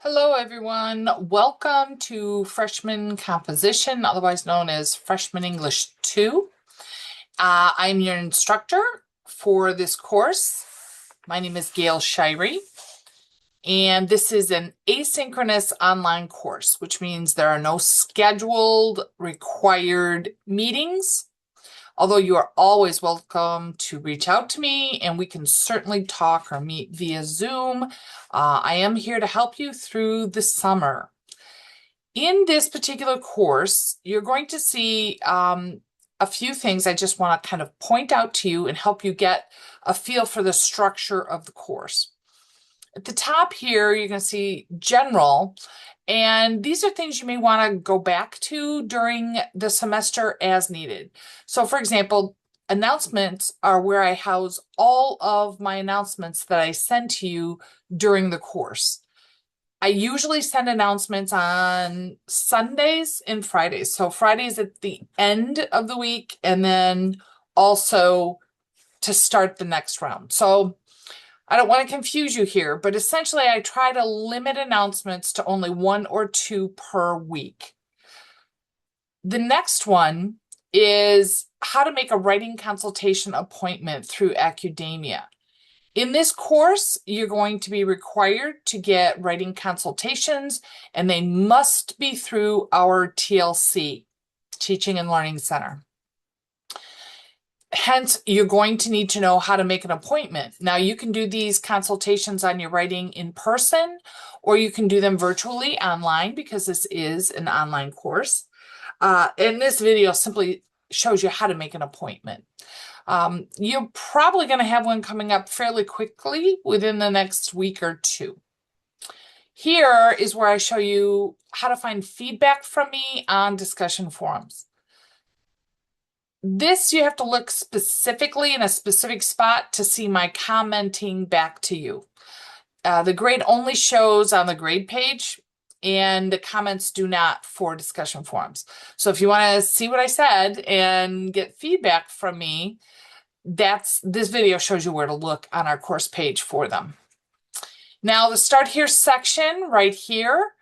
Hello, everyone. Welcome to Freshman Composition, otherwise known as Freshman English 2. I'm your instructor for this course. My name is Gail Shirey, and this is an asynchronous online course, which means there are no scheduled required meetings. Although you are always welcome to reach out to me and we can certainly talk or meet via Zoom. I am here to help you through the summer. In this particular course, you're going to see a few things I just want to kind of point out to you and help you get a feel for the structure of the course. At the top here, you're going to see general, and these are things you may want to go back to during the semester as needed. So for example, announcements are where I house all of my announcements that I send to you during the course. I usually send announcements on Sundays and Fridays. So Fridays at the end of the week and then also to start the next round. So I don't want to confuse you here, but essentially I try to limit announcements to only 1 or 2 per week. The next one is how to make a writing consultation appointment through Academia. In this course, you're going to be required to get writing consultations, and they must be through our TLC, Teaching and Learning Center. Hence, you're going to need to know how to make an appointment. Now, you can do these consultations on your writing in person, or you can do them virtually online because this is an online course. And this video simply shows you how to make an appointment. You're probably going to have one coming up fairly quickly within the next week or two. Here is where I show you how to find feedback from me on discussion forums. This, you have to look specifically in a specific spot to see my commenting back to you. The grade only shows on the grade page, and the comments do not for discussion forums. So if you want to see what I said and get feedback from me, this video shows you where to look on our course page for them. Now, the Start Here section right here,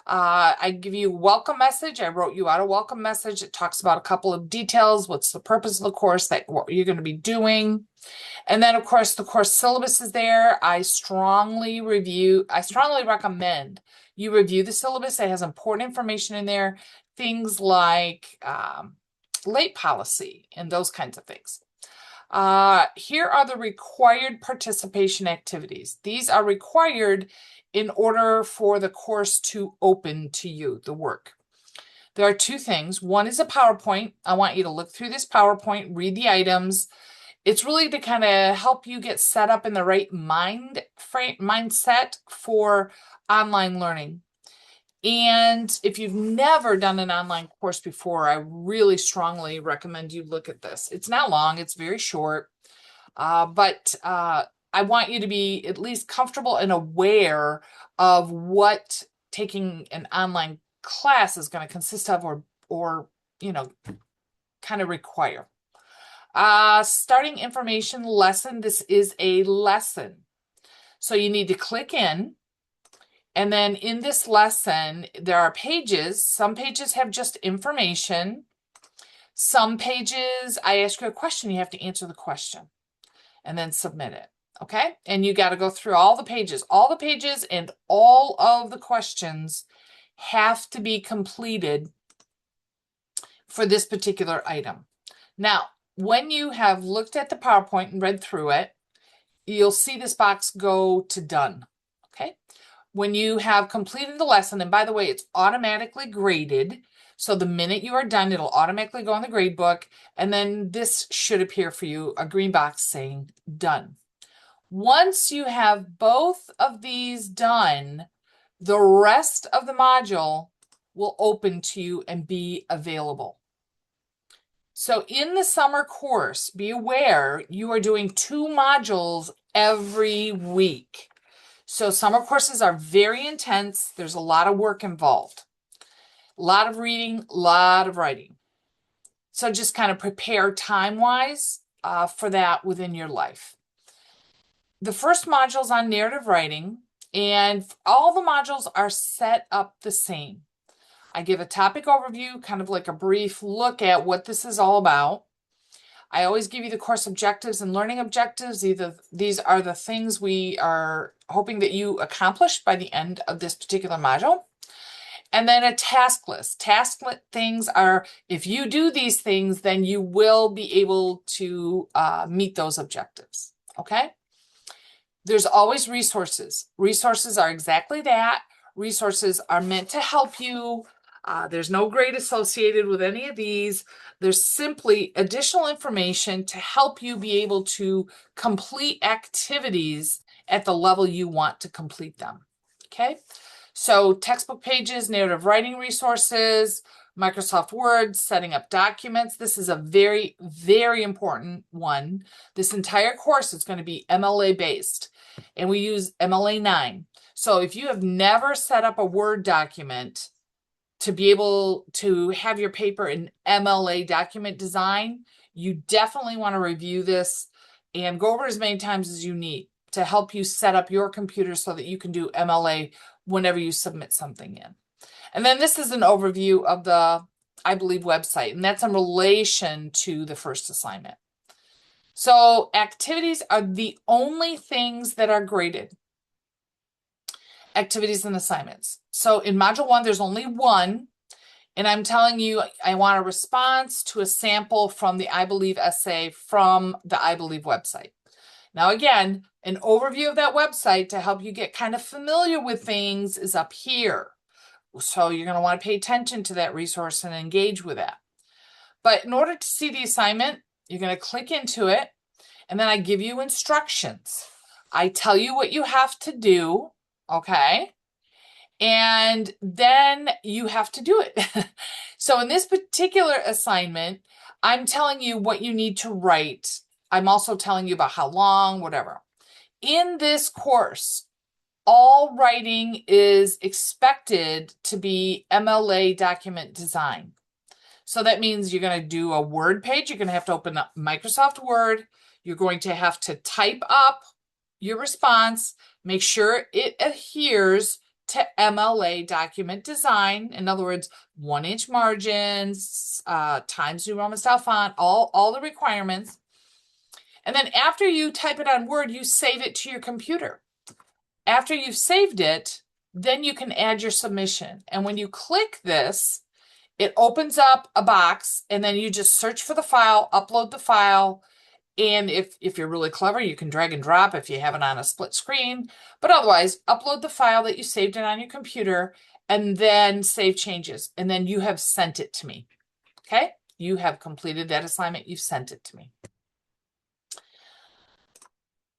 I give you a welcome message. I wrote you out a welcome message. It talks about a couple of details. What's the purpose of the course, what you're going to be doing. And then, of course, the course syllabus is there. I strongly recommend you review the syllabus. It has important information in there, things like late policy and those kinds of things. Here are the required participation activities. These are required in order for the course to open to you, the work. There are 2 things. One is a PowerPoint. I want you to look through this PowerPoint, read the items. It's really to kind of help you get set up in the right mindset for online learning. And if you've never done an online course before, I really strongly recommend you look at this. It's not long, it's very short, but I want you to be at least comfortable and aware of what taking an online class is going to consist of or kind of require. Starting information lesson. This is a lesson. So you need to click in. And then in this lesson, there are pages. Some pages have just information. Some pages, I ask you a question. You have to answer the question and then submit it. Okay? And you got to go through all the pages. All the pages and all of the questions have to be completed for this particular item. Now, when you have looked at the PowerPoint and read through it, you'll see this box go to done. Okay? When you have completed the lesson, and by the way, it's automatically graded. So the minute you are done, it'll automatically go in the grade book. And then this should appear for you, a green box saying done. Once you have both of these done, the rest of the module will open to you and be available. So in the summer course, be aware you are doing 2 modules every week. So summer courses are very intense. There's a lot of work involved. A lot of reading, a lot of writing. So just kind of prepare time-wise for that within your life. The first module is on narrative writing. And all the modules are set up the same. I give a topic overview, kind of like a brief look at what this is all about. I always give you the course objectives and learning objectives. These are the things we are hoping that you accomplish by the end of this particular module. And then a task list. Things are, if you do these things, then you will be able to meet those objectives, okay? There's always resources. Resources are exactly that. Resources are meant to help you. There's no grade associated with any of these. There's simply additional information to help you be able to complete activities at the level you want to complete them, okay? So textbook pages, narrative writing resources, Microsoft Word, setting up documents. This is a very, very important one. This entire course is going to be MLA based, and we use MLA 9. So if you have never set up a Word document to be able to have your paper in MLA document design, you definitely want to review this and go over as many times as you need to help you set up your computer so that you can do MLA whenever you submit something in. And then this is an overview of the I Believe website, and that's in relation to the first assignment. So activities are the only things that are graded. Activities and assignments. So in module 1, there's only one, and I'm telling you, I want a response to a sample from the I Believe essay from the I Believe website. Now, again, an overview of that website to help you get kind of familiar with things is up here. So you're going to want to pay attention to that resource and engage with that. But in order to see the assignment, you're going to click into it, and then I give you instructions. I tell you what you have to do, okay? And then you have to do it. So in this particular assignment, I'm telling you what you need to write. I'm also telling you about how long, whatever. In this course, all writing is expected to be MLA document design. So that means you're going to do a Word page. You're going to have to open up Microsoft Word. You're going to have to type up your response, make sure it adheres to MLA document design. In other words, 1-inch margins, Times New Roman style font, all the requirements. And then after you type it on Word, you save it to your computer. After you've saved it, then you can add your submission. And when you click this, it opens up a box, and then you just search for the file, upload the file. And if you're really clever, you can drag and drop if you have it on a split screen. But otherwise, upload the file that you saved it on your computer, and then save changes. And then you have sent it to me. Okay? You have completed that assignment. You've sent it to me.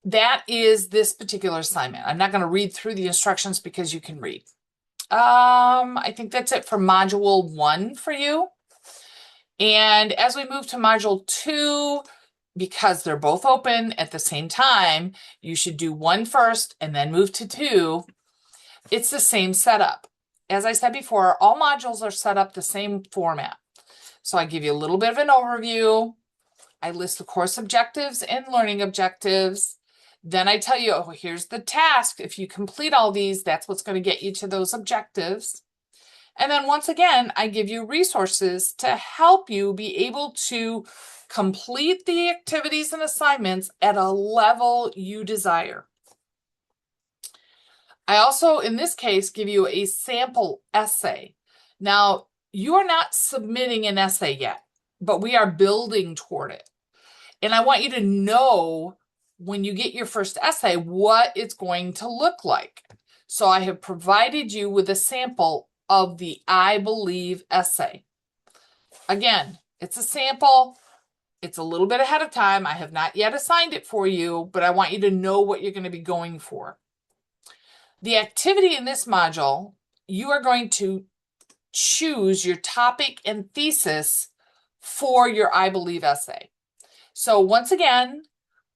That is this particular assignment. I'm not going to read through the instructions because you can read. I think that's it for module 1 for you. And as we move to module 2, because they're both open at the same time, you should do 1 first and then move to 2. It's the same setup. As I said before, all modules are set up the same format. So I give you a little bit of an overview. I list the course objectives and learning objectives. Then I tell you, oh, here's the task. If you complete all these, that's what's going to get you to those objectives. And then once again, I give you resources to help you be able to complete the activities and assignments at a level you desire. I also, in this case, give you a sample essay. Now, you are not submitting an essay yet, but we are building toward it. And I want you to know when you get your first essay what it's going to look like. So I have provided you with a sample of the I Believe essay. Again, it's a sample. It's a little bit ahead of time. I have not yet assigned it for you, but I want you to know what you're going to be going for. The activity in this module, you are going to choose your topic and thesis for your I Believe essay. So once again,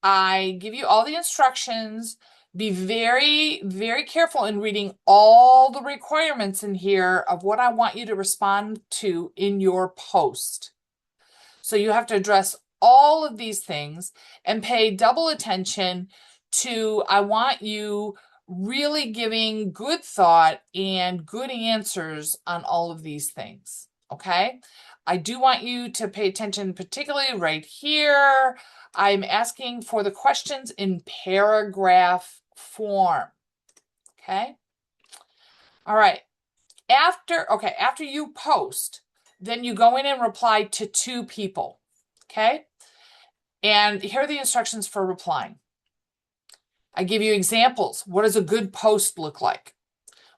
I give you all the instructions. Be very, very careful in reading all the requirements in here of what I want you to respond to in your post. So you have to address all of these things and pay double attention to, I want you really giving good thought and good answers on all of these things, okay? I do want you to pay attention, particularly right here. I'm asking for the questions in paragraph form, okay? All right, after you post, then you go in and reply to 2 people, okay? And here are the instructions for replying. I give you examples. What does a good post look like?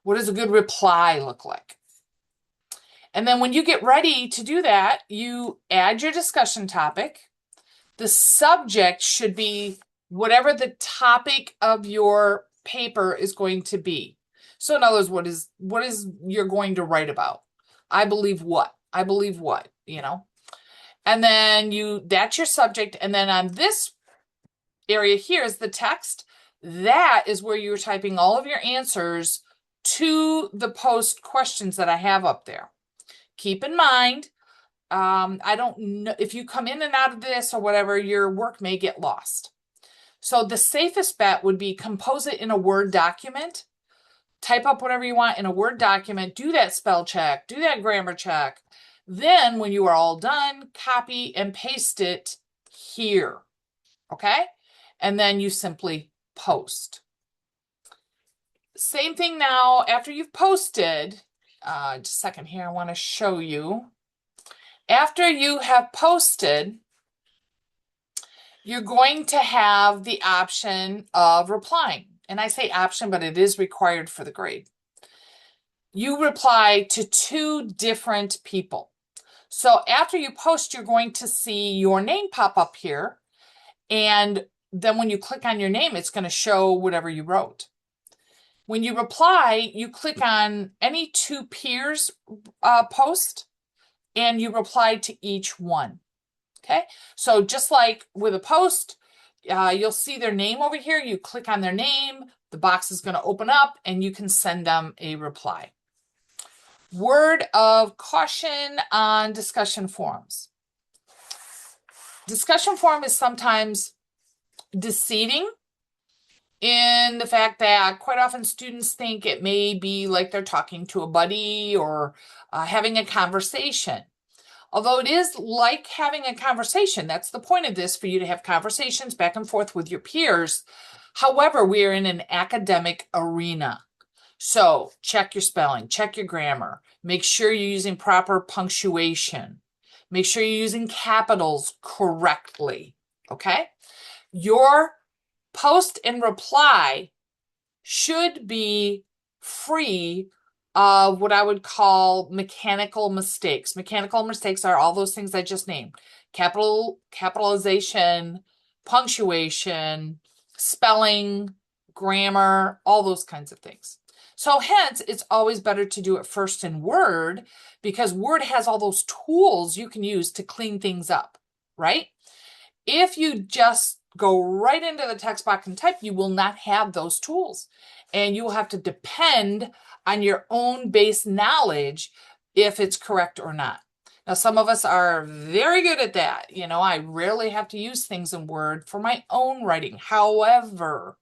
What does a good reply look like? And then when you get ready to do that, you add your discussion topic. The subject should be whatever the topic of your paper is going to be. So in other words, what is you're going to write about? I believe what? I believe what, you know? And then that's your subject. And then on this area here is the text. That is where you're typing all of your answers to the post questions that I have up there. Keep in mind, I don't know if you come in and out of this or whatever, your work may get lost. So the safest bet would be compose it in a Word document. Type up whatever you want in a Word document. Do that spell check. Do that grammar check. Then when you are all done, copy and paste it here. Okay? And then you simply post. Same thing now after you've posted. Just a second here, I want to show you. After you have posted, you're going to have the option of replying. And I say option, but it is required for the grade. You reply to 2 different people. So after you post, you're going to see your name pop up here. And then when you click on your name, it's going to show whatever you wrote. When you reply, you click on any 2 peers post, and you reply to each one. Okay, so just like with a post, you'll see their name over here. You click on their name, the box is going to open up, and you can send them a reply. Word of caution on discussion forums. Discussion forum is sometimes deceiving in the fact that quite often students think it may be like they're talking to a buddy or having a conversation. Although it is like having a conversation, that's the point of this, for you to have conversations back and forth with your peers. However, we are in an academic arena. So check your spelling, check your grammar, make sure you're using proper punctuation, make sure you're using capitals correctly, okay? Your post and reply should be free of what I would call mechanical mistakes. Mechanical mistakes are all those things I just named. Capitalization, punctuation, spelling, grammar, all those kinds of things. So hence, it's always better to do it first in Word, because Word has all those tools you can use to clean things up, right? If you just go right into the text box and type, you will not have those tools. And you will have to depend on your own base knowledge if it's correct or not. Now, some of us are very good at that. You know, I rarely have to use things in Word for my own writing. However,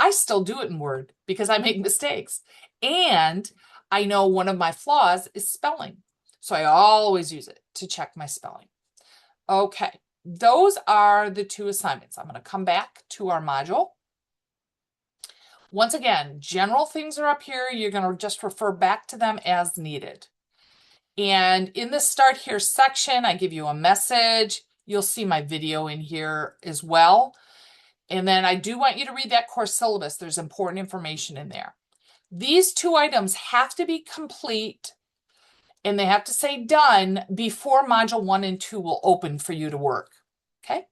I still do it in Word because I make mistakes. And I know one of my flaws is spelling. So I always use it to check my spelling. Okay, those are the 2 assignments. I'm going to come back to our module. Once again, general things are up here. You're going to just refer back to them as needed. And in the Start Here section, I give you a message. You'll see my video in here as well. And then I do want you to read that course syllabus. There's important information in there. These 2 items have to be complete, and they have to say done before Module 1 and 2 will open for you to work. Okay?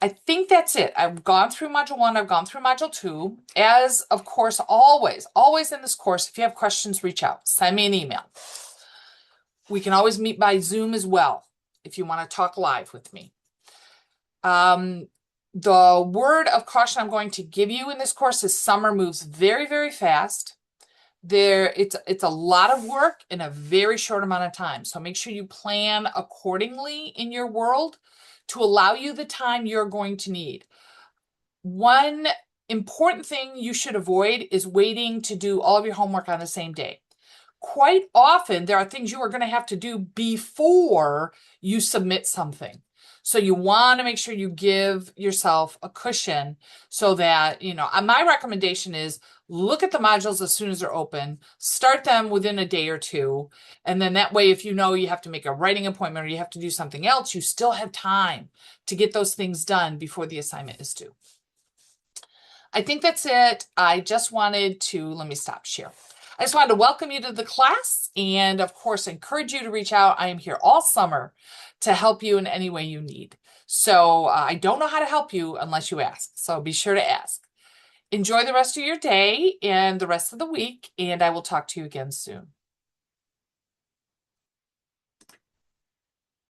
I think that's it. I've gone through Module 1, I've gone through Module 2. As, of course, always in this course, if you have questions, reach out. Send me an email. We can always meet by Zoom as well if you want to talk live with me. The word of caution I'm going to give you in this course is summer moves very, very fast. It's a lot of work in a very short amount of time. So make sure you plan accordingly in your world to allow you the time you're going to need. One important thing you should avoid is waiting to do all of your homework on the same day. Quite often, there are things you are going to have to do before you submit something. So you want to make sure you give yourself a cushion so that, my recommendation is look at the modules as soon as they're open, start them within a day or two. And then that way, if you know you have to make a writing appointment or you have to do something else, you still have time to get those things done before the assignment is due. I think that's it. I just wanted to, let me stop share. I just wanted to welcome you to the class and, of course, encourage you to reach out. I am here all summer to help you in any way you need. So I don't know how to help you unless you ask. So be sure to ask. Enjoy the rest of your day and the rest of the week, and I will talk to you again soon.